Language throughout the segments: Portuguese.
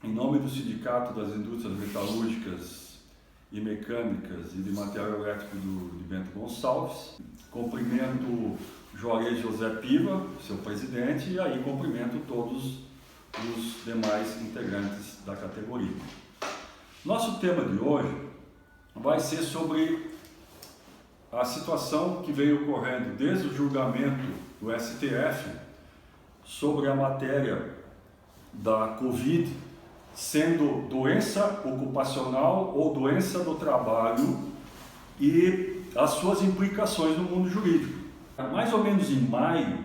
em nome do Sindicato das Indústrias Metalúrgicas e Mecânicas e de Material Elétrico de Bento Gonçalves, cumprimento Juarez José Piva, seu presidente, e aí cumprimento todos os demais integrantes da categoria. Nosso tema de hoje vai ser sobre a situação que veio ocorrendo desde o julgamento do STF sobre a matéria da Covid, sendo doença ocupacional ou doença do trabalho e as suas implicações no mundo jurídico. Mais ou menos em maio,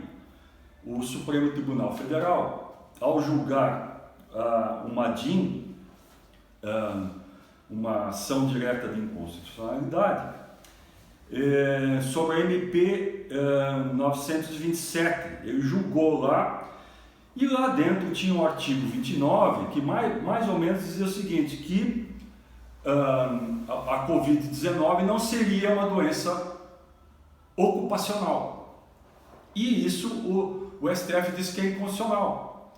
o Supremo Tribunal Federal, ao julgar uma DIN, uma ação direta de inconstitucionalidade, sobre a MP 927, ele julgou lá, e lá dentro tinha um artigo 29 que mais ou menos dizia o seguinte, que a Covid-19 não seria uma doença ocupacional. E isso o STF disse que é inconstitucional.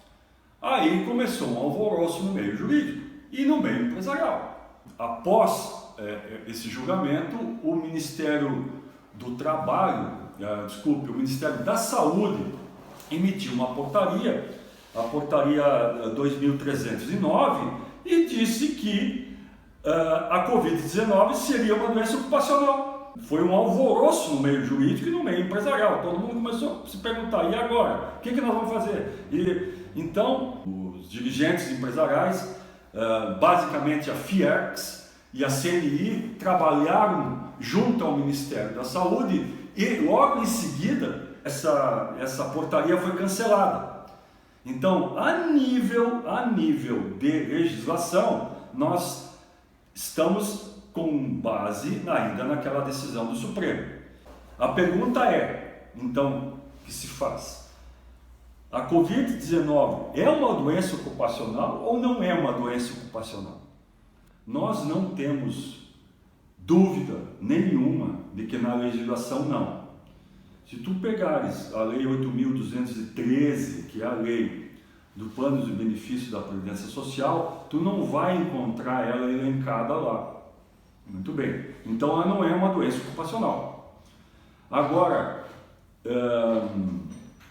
Aí começou um alvoroço no meio jurídico e no meio empresarial. Após esse julgamento, o Ministério do Trabalho, o Ministério da Saúde emitiu uma portaria, a portaria 2309, e disse que a Covid-19 seria uma doença ocupacional. Foi um alvoroço no meio jurídico e no meio empresarial. Todo mundo começou a se perguntar, e agora? O que nós vamos fazer? Então, os dirigentes empresariais, basicamente a FIERGS e a CNI, trabalharam junto ao Ministério da Saúde e logo em seguida essa portaria foi cancelada. Então, a nível de legislação, nós estamos com base ainda naquela decisão do Supremo. A pergunta é, então, o que se faz? A Covid-19 é uma doença ocupacional ou não é uma doença ocupacional? Nós não temos dúvida nenhuma de que na legislação não. Se tu pegares a Lei 8.213, que é a lei do plano de benefício da Previdência Social, tu não vai encontrar ela elencada lá. Muito bem. Então ela não é uma doença ocupacional. Agora,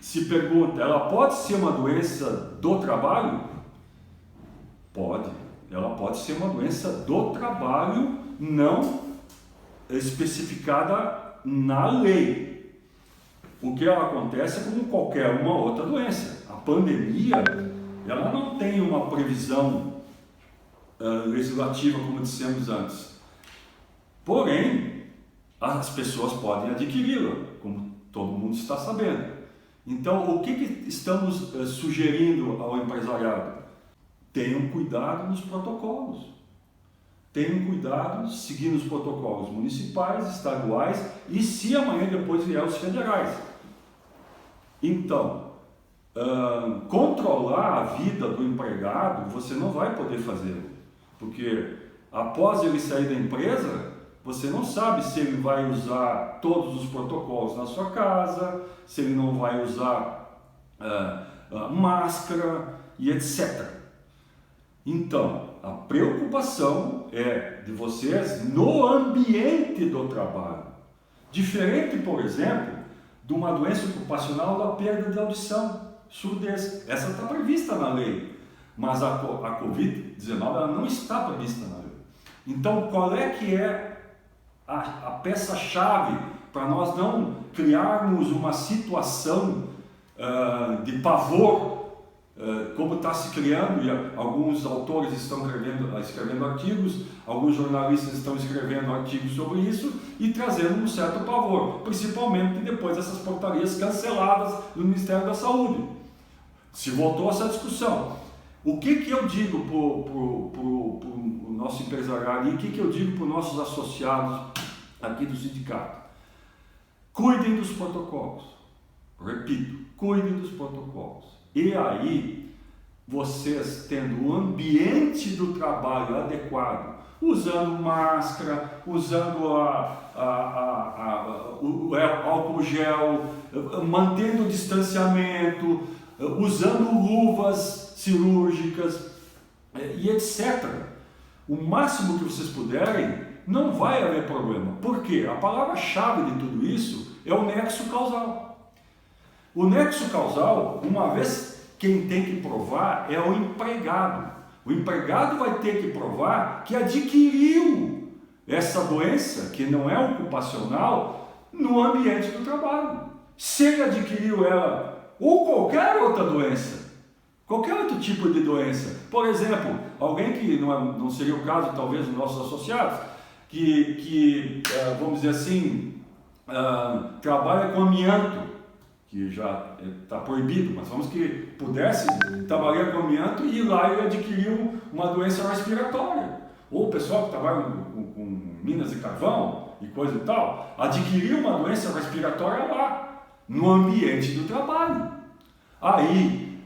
se pergunta, ela pode ser uma doença do trabalho? Pode. Ela pode ser uma doença do trabalho não especificada na lei. O que ela acontece é como qualquer uma outra doença. A pandemia, ela não tem uma previsão legislativa, como dissemos antes. Porém, as pessoas podem adquiri-la, como todo mundo está sabendo. Então, o que estamos sugerindo ao empresariado? Tenham cuidado nos protocolos. Tenham cuidado seguindo os protocolos municipais, estaduais e, se amanhã depois vier os federais. Então, controlar a vida do empregado você não vai poder fazer, porque após ele sair da empresa, você não sabe se ele vai usar todos os protocolos na sua casa, se ele não vai usar máscara e etc. Então, a preocupação é de vocês no ambiente do trabalho. Diferente, por exemplo, de uma doença ocupacional da perda de audição, surdez. Essa está prevista na lei, mas a Covid-19 ela não está prevista na lei. Então, qual é que é a peça-chave para nós não criarmos uma situação de pavor, como está se criando, e alguns autores estão escrevendo artigos, alguns jornalistas estão escrevendo artigos sobre isso e trazendo um certo pavor, principalmente depois dessas portarias canceladas do Ministério da Saúde. Se voltou essa discussão. O que eu digo para o nosso empresariado e o que eu digo para os nossos associados aqui do sindicato? Cuidem dos protocolos. Repito, cuidem dos protocolos. E aí, vocês tendo o ambiente do trabalho adequado, usando máscara, usando o álcool gel, mantendo o distanciamento, usando luvas cirúrgicas, e etc. O máximo que vocês puderem, não vai haver problema. Por quê? A palavra-chave de tudo isso é o nexo causal. O nexo causal, uma vez quem tem que provar é o empregado. O empregado vai ter que provar que adquiriu essa doença, que não é ocupacional, no ambiente do trabalho. Se ele adquiriu ela, ou qualquer outra doença, qualquer outro tipo de doença. Por exemplo, alguém que não seria o caso, talvez, dos nossos associados, que vamos dizer assim, trabalha com amianto, que já está proibido, mas vamos que pudesse trabalhar com amianto e lá ele adquiriu uma doença respiratória. Ou o pessoal que trabalha com minas de carvão e coisa e tal, adquiriu uma doença respiratória lá, no ambiente do trabalho. Aí,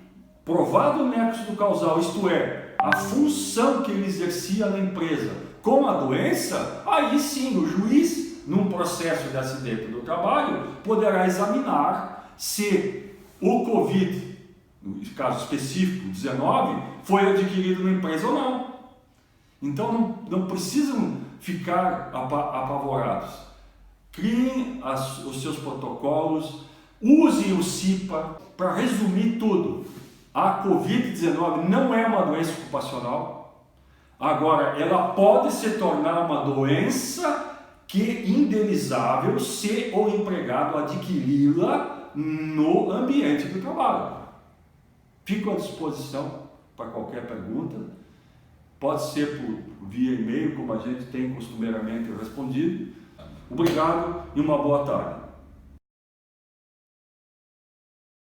provado o nexo do causal, isto é, a função que ele exercia na empresa com a doença, aí sim o juiz, num processo de acidente do trabalho, poderá examinar se o Covid, no caso específico, 19, foi adquirido na empresa ou não. Então não precisam ficar apavorados. Criem os seus protocolos, usem o CIPA. Para resumir tudo, a Covid-19 não é uma doença ocupacional. Agora, ela pode se tornar uma doença indenizável se o empregado adquiri-la no ambiente do trabalho. Fico à disposição para qualquer pergunta. Pode ser via e-mail, como a gente tem costumeiramente respondido. Obrigado e uma boa tarde.